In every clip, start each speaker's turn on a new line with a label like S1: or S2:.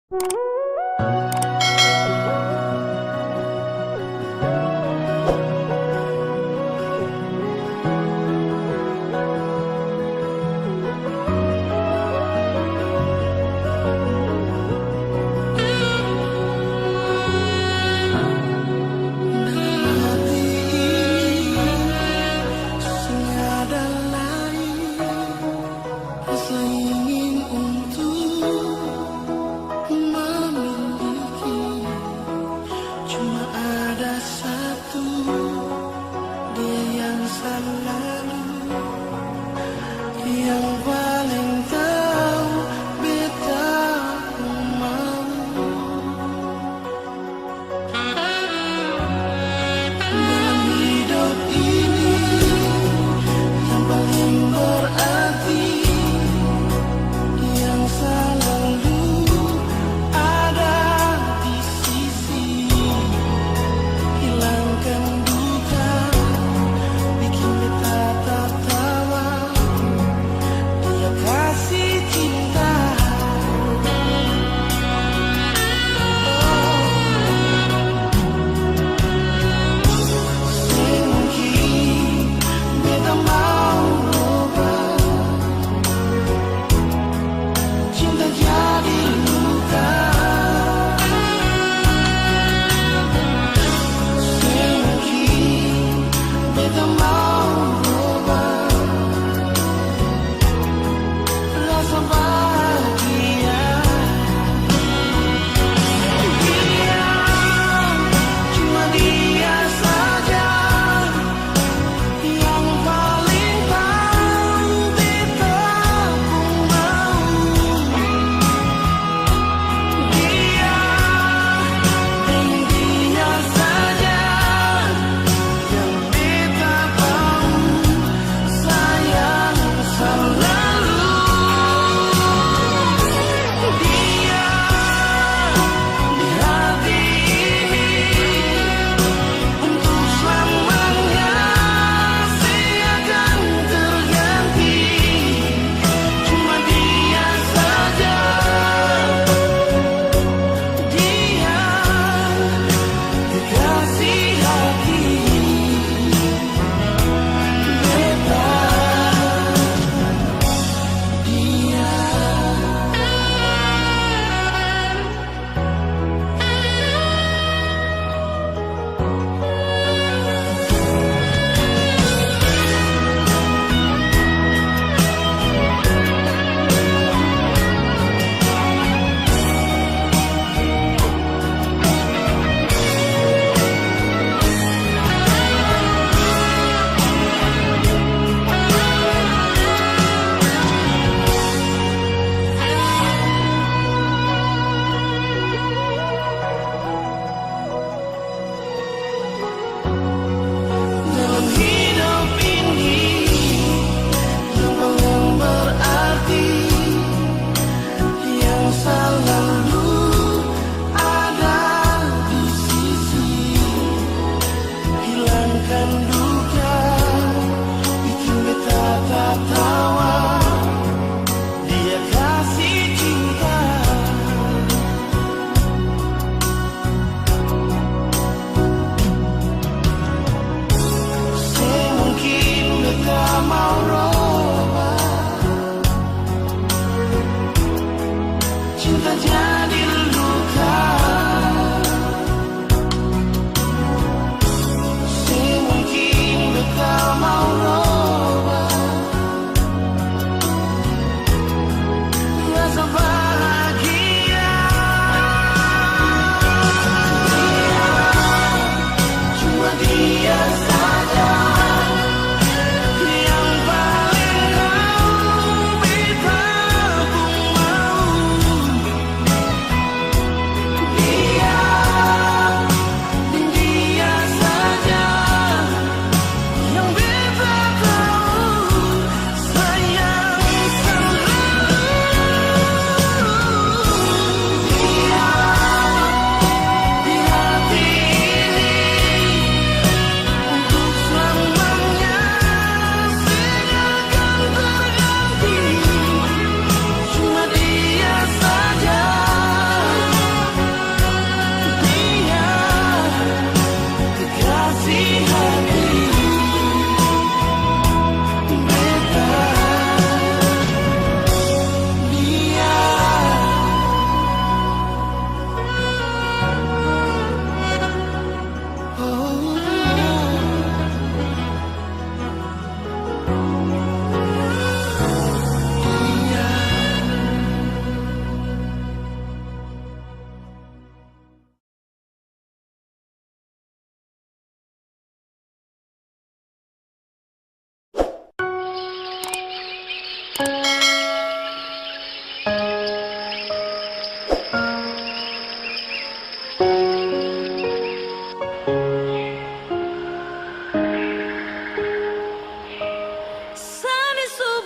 S1: Dia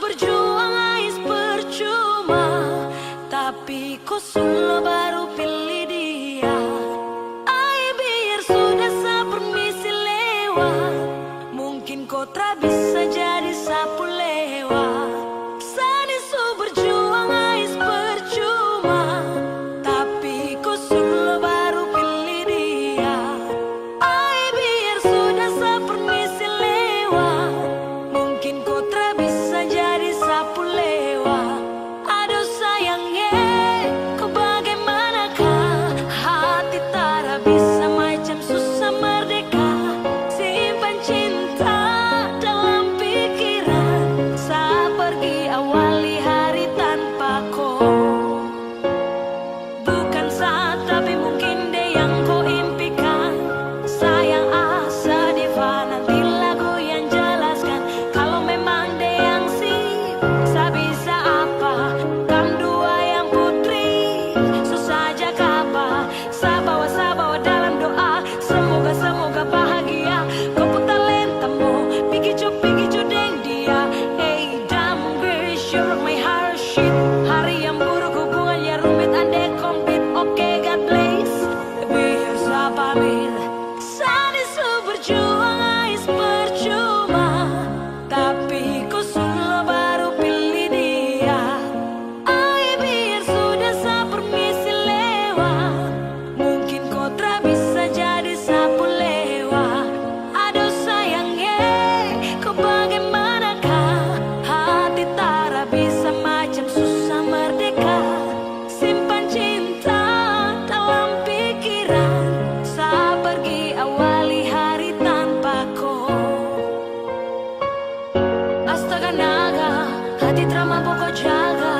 S1: berjuang ais percuma, tapi kau sudah baru pilih dia. Ai biar sudah sa permisi lewat, mungkin kau tak bisa jadi sapu lewat. Sani su berjuang ais percuma, tapi kau sudah baru pilih dia. Ai biar sudah sa permisi lewat, mungkin kau tak bisa jadi sapu lewat. Aduh sayangnya, kau bagaimanakah? Hati tak bisa macam susah merdeka. Simpan cinta dalam pikiran, saat pergi awali hari tanpa kau. Bukan saat tapi mungkin deh yang kau impikan. Sayang asa diva, nanti lagu yang jelaskan. Kalau memang deh yang sip, sa bisa apa? Kam dua yang putri, susah aja kapa. Sa bawa dalam doa, semoga bahagia. Kau pun talentamu, pigicu deng dia. Hey damn girl, you rock my heart shit. Hari yang buruk hubungannya rumit, andai komplit. Oke, God bless. Biar sa pamit. Sani su berjuang ais percuma, tapi kau sudah baru pilih dia. Ai biar sudah sa permisi lewat, mungkin kau tak bisa jadi sapu lewat. Aduh sayangnya, kau bagaimanakah? Hati tak bisa macam susah merdeka. Simpan cinta dalam pikiran, saat pergi awali hari tanpa kau. Astaga naga, hati drama pokok jaga.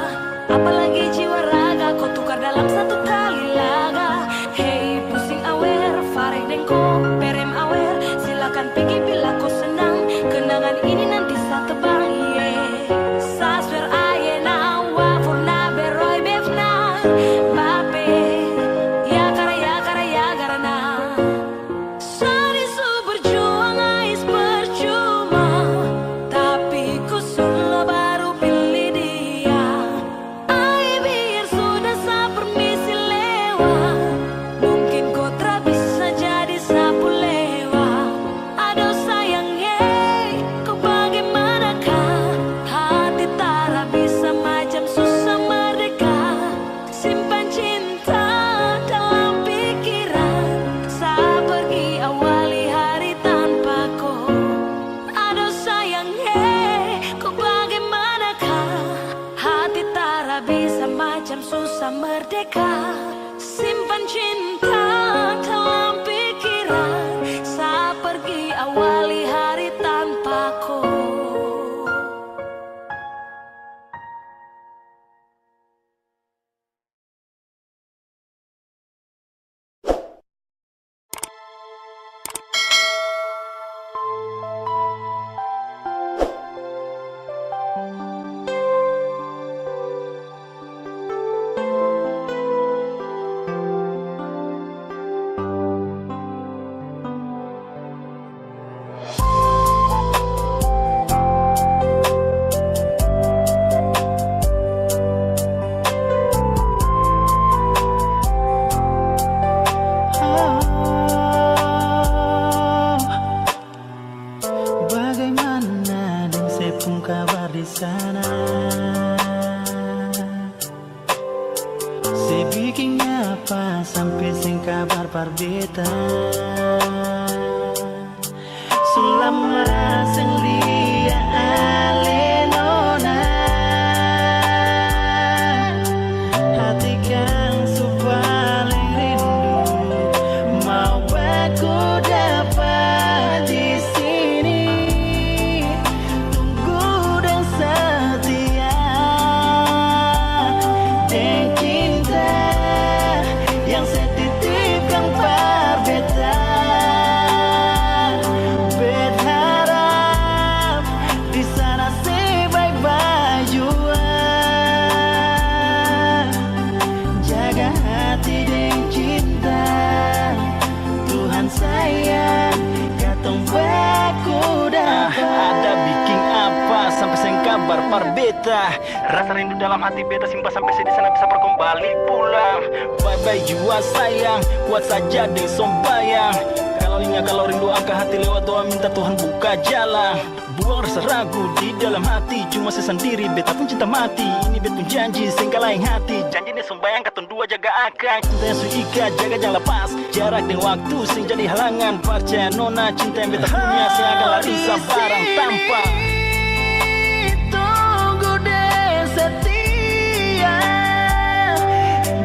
S1: Apalagi jiwa raga, kau tukar dalam satu kali laga. Hey pusing aware, farek dengko, perem aware. Silakan pergi bila kau senang, kenangan ini nanti sa tebang. Yeah. Sa swear ayena wafurna beroy befna bape. Ya karena Sani su berjuang ais percuma, tapi kau sudah baru pilih dia. Ai biar sudah sa permisi lewat, mungkin kau tak bisa jadi sapu lewat. Aduh sayangnya, kau bagaimanakah? Hati tak bisa macam susah merdeka. Simpan cinta dalam pikiran, saat pergi awali hari tanpa kau. Aduh sayangnya, kau bagaimanakah? Hati tak bisa macam susah merdeka. Simpan cinta dalam pikiran, saat pergi awali hari tanpa kau.
S2: Bagaimana dan sepung kabar di sana? Se bikinnya apa sampai sing kabar parbeta? Sulama sing lia alenona, hati kan su paling rindu, mau aku dapat di sini. Tunggu dan setia dan cinta yang saya titipkan parbeta. Berharap
S3: kabar beta. Rasa rindu dalam hati beta simpan sampai di sana bisa berkembali pulang. Bye bye jua sayang, kuat saja deh sombayang. Kalau rindu angkat hati lewat doa minta Tuhan buka jalan. Buang rasa ragu di dalam hati, cuma saya sendiri beta pun cinta mati. Ini beta pun janji sehingga lain hati. Janji nih sombayang katun dua jaga akan. Cinta yang suika jaga jangan lepas. Jarak dan waktu sing jadi halangan. Percaya nona cinta yang beta punya saya akan lari sabarang tanpa.
S2: Tunggu deh setia,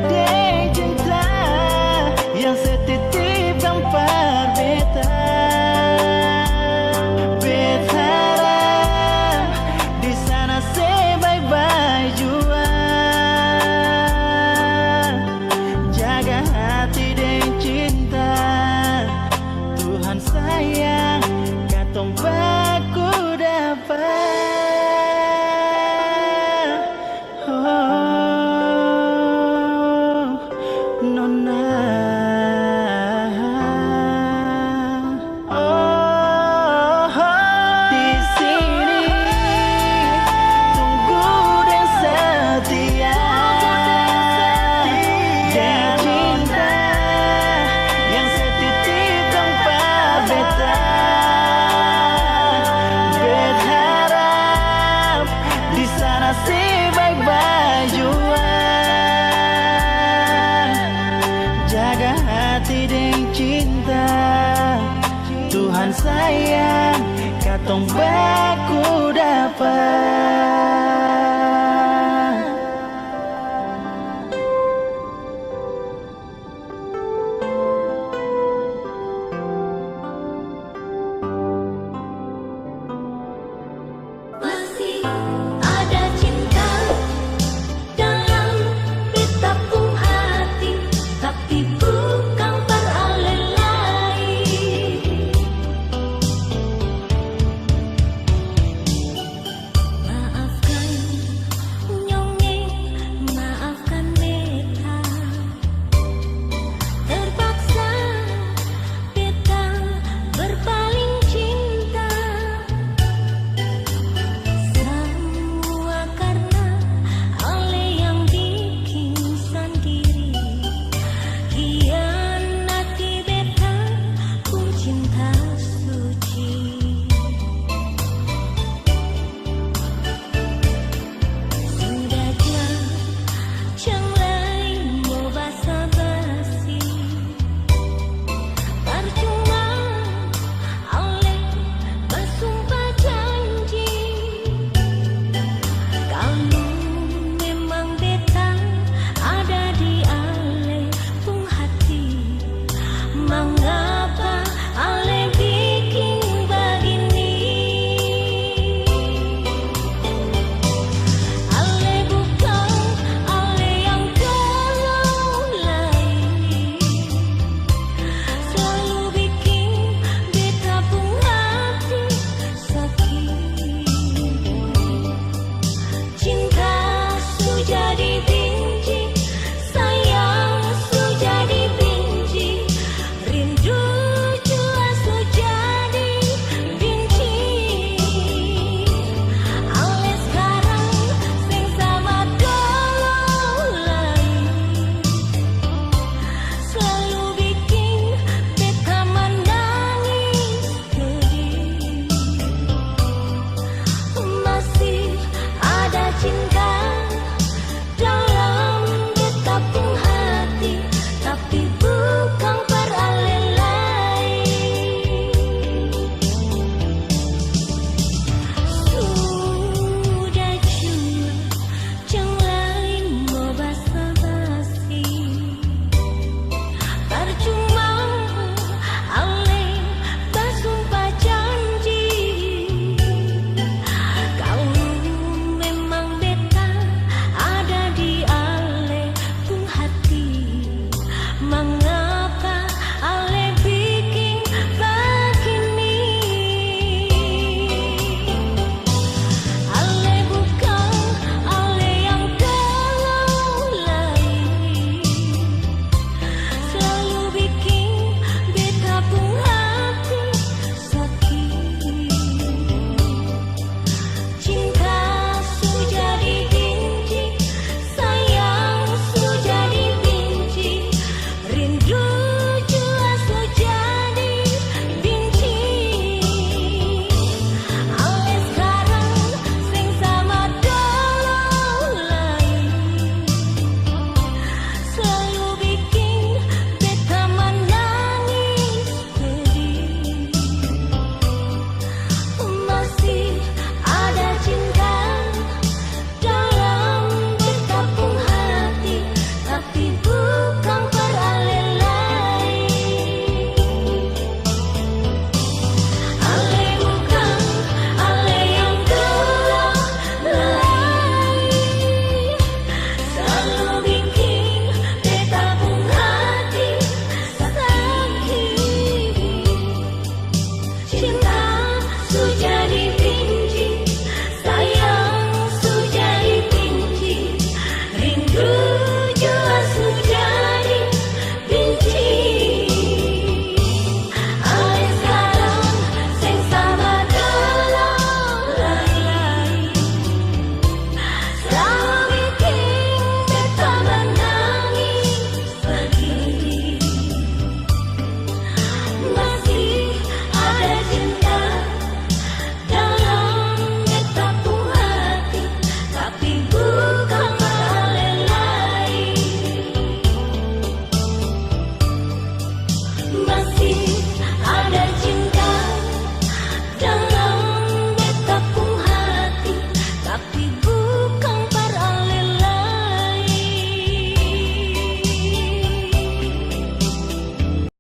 S2: deh cinta yang setitipkan par beta. Beta harap di sana say bye bye jua. Jaga hati deh cinta, Tuhan sayang katong baku dapat. Say bye bye jua. Jaga hati dan cinta, Tuhan sayang katong baku dapat.